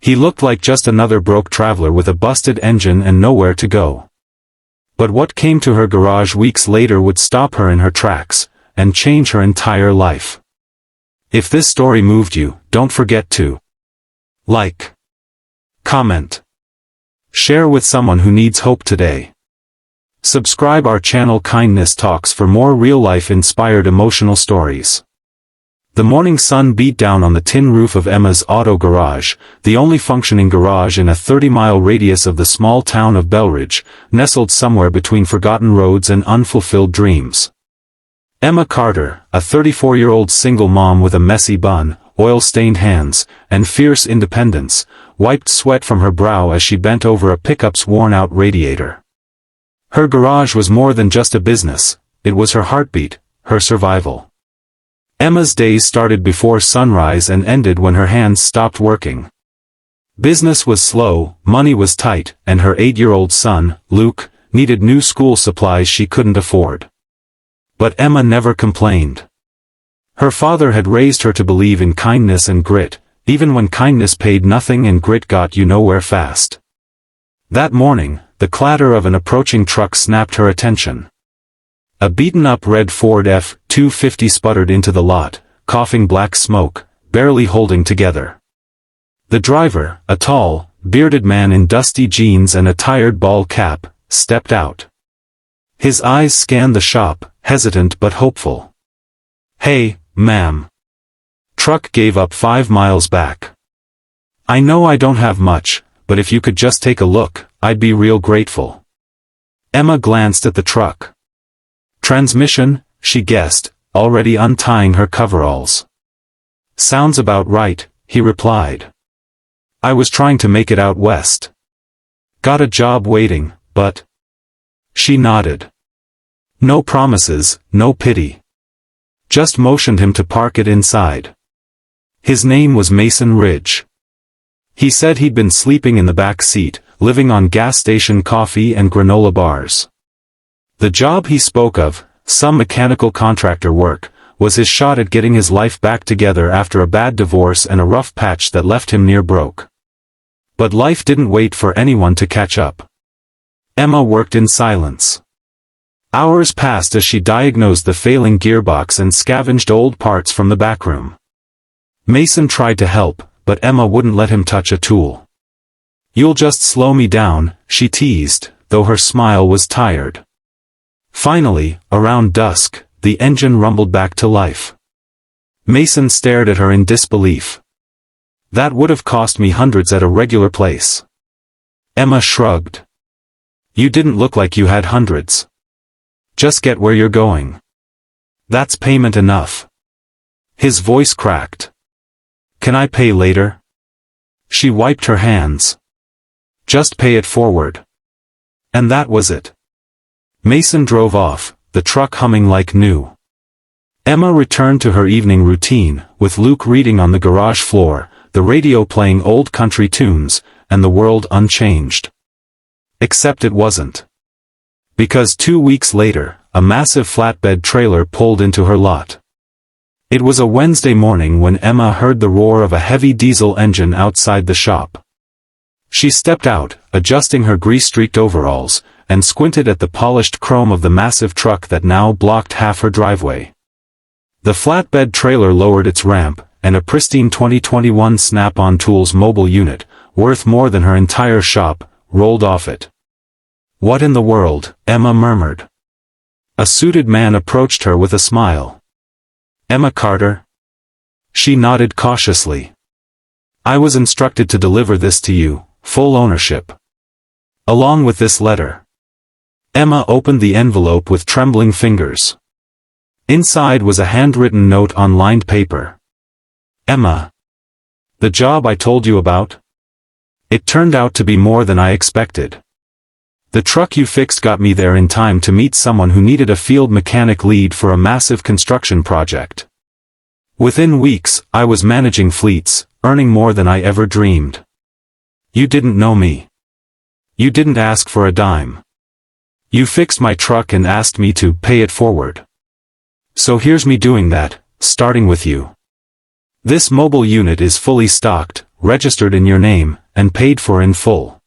He looked like just another broke traveler with a busted engine and nowhere to go. But what came to her garage weeks later would stop her in her tracks, and change her entire life. If this story moved you, don't forget to like, comment, share with someone who needs hope today. Subscribe our channel Kindness Talks for more real-life inspired emotional stories. The morning sun beat down on the tin roof of Emma's auto garage, the only functioning garage in a 30-mile radius of the small town of Belridge, nestled somewhere between forgotten roads and unfulfilled dreams. Emma Carter, a 34-year-old single mom with a messy bun, oil-stained hands, and fierce independence, wiped sweat from her brow as she bent over a pickup's worn-out radiator. Her garage was more than just a business, it was her heartbeat, her survival. Emma's days started before sunrise and ended when her hands stopped working. Business was slow, money was tight, and her 8-year-old son, Luke, needed new school supplies she couldn't afford. But Emma never complained. Her father had raised her to believe in kindness and grit, even when kindness paid nothing and grit got you nowhere fast. That morning, the clatter of an approaching truck snapped her attention. A beaten-up red Ford F-250 sputtered into the lot, coughing black smoke, barely holding together. The driver, a tall, bearded man in dusty jeans and a tired ball cap, stepped out. His eyes scanned the shop, hesitant but hopeful. "Hey, ma'am." Truck gave up 5 miles back. "I know I don't have much, but if you could just take a look, I'd be real grateful." Emma glanced at the truck. Transmission, she guessed, already untying her coveralls. "Sounds about right," he replied. "I was trying to make it out west. Got a job waiting, but..." She nodded. No promises, no pity. Just motioned him to park it inside. His name was Mason Ridge. He said he'd been sleeping in the back seat, living on gas station coffee and granola bars. The job he spoke of, some mechanical contractor work, was his shot at getting his life back together after a bad divorce and a rough patch that left him near broke. But life didn't wait for anyone to catch up. Emma worked in silence. Hours passed as she diagnosed the failing gearbox and scavenged old parts from the backroom. Mason tried to help, but Emma wouldn't let him touch a tool. "You'll just slow me down," she teased, though her smile was tired. Finally, around dusk, the engine rumbled back to life. Mason stared at her in disbelief. "That would have cost me hundreds at a regular place." Emma shrugged. "You didn't look like you had hundreds. Just get where you're going. That's payment enough." His voice cracked. "Can I pay later?" She wiped her hands. "Just pay it forward." And that was it. Mason drove off, the truck humming like new. Emma returned to her evening routine, with Luke reading on the garage floor, the radio playing old country tunes, and the world unchanged. Except it wasn't. Because 2 weeks later, a massive flatbed trailer pulled into her lot. It was a Wednesday morning when Emma heard the roar of a heavy diesel engine outside the shop. She stepped out, adjusting her grease-streaked overalls, and squinted at the polished chrome of the massive truck that now blocked half her driveway. The flatbed trailer lowered its ramp, and a pristine 2021 Snap-on Tools mobile unit, worth more than her entire shop, rolled off it. "What in the world?" Emma murmured. A suited man approached her with a smile. "Emma Carter?" She nodded cautiously. "I was instructed to deliver this to you, full ownership. Along with this letter." Emma opened the envelope with trembling fingers. Inside was a handwritten note on lined paper. "Emma. The job I told you about? It turned out to be more than I expected. The truck you fixed got me there in time to meet someone who needed a field mechanic lead for a massive construction project. Within weeks, I was managing fleets, earning more than I ever dreamed. You didn't know me. You didn't ask for a dime. You fixed my truck and asked me to pay it forward. So here's me doing that, starting with you. This mobile unit is fully stocked, registered in your name, and paid for in full.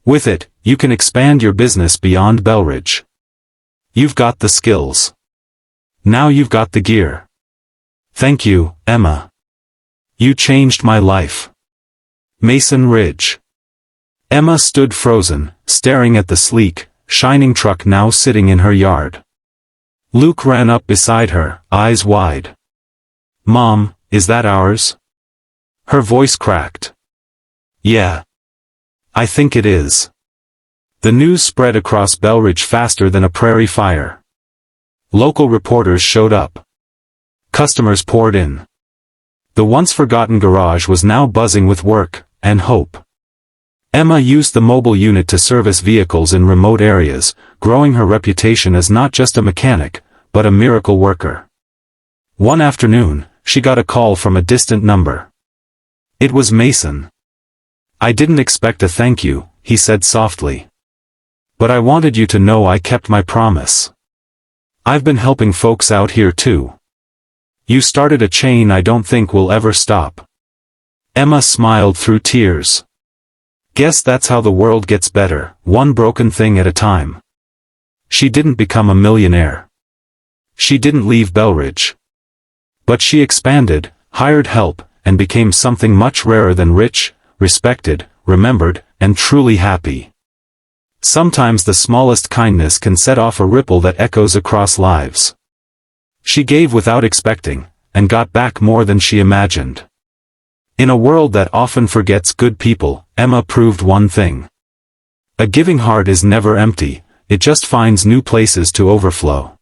With it, you can expand your business beyond Belridge. You've got the skills. Now you've got the gear. Thank you, Emma. You changed my life. Mason Ridge. Emma stood frozen, staring at the sleek, shining truck now sitting in her yard. Luke ran up beside her, eyes wide. Mom, is that ours? Her voice cracked. Yeah. I think it is. The news spread across Belridge faster than a prairie fire. Local reporters showed up. Customers poured in. The once-forgotten garage was now buzzing with work and hope. Emma used the mobile unit to service vehicles in remote areas, growing her reputation as not just a mechanic, but a miracle worker. One afternoon, she got a call from a distant number. It was Mason. I didn't expect a thank you, he said softly. But I wanted you to know I kept my promise. I've been helping folks out here too. You started a chain I don't think will ever stop. Emma smiled through tears. Guess that's how the world gets better, one broken thing at a time. She didn't become a millionaire. She didn't leave Belridge. But she expanded, hired help, and became something much rarer than rich, respected, remembered, and truly happy. Sometimes the smallest kindness can set off a ripple that echoes across lives. She gave without expecting, and got back more than she imagined. In a world that often forgets good people, Emma proved one thing. A giving heart is never empty, it just finds new places to overflow.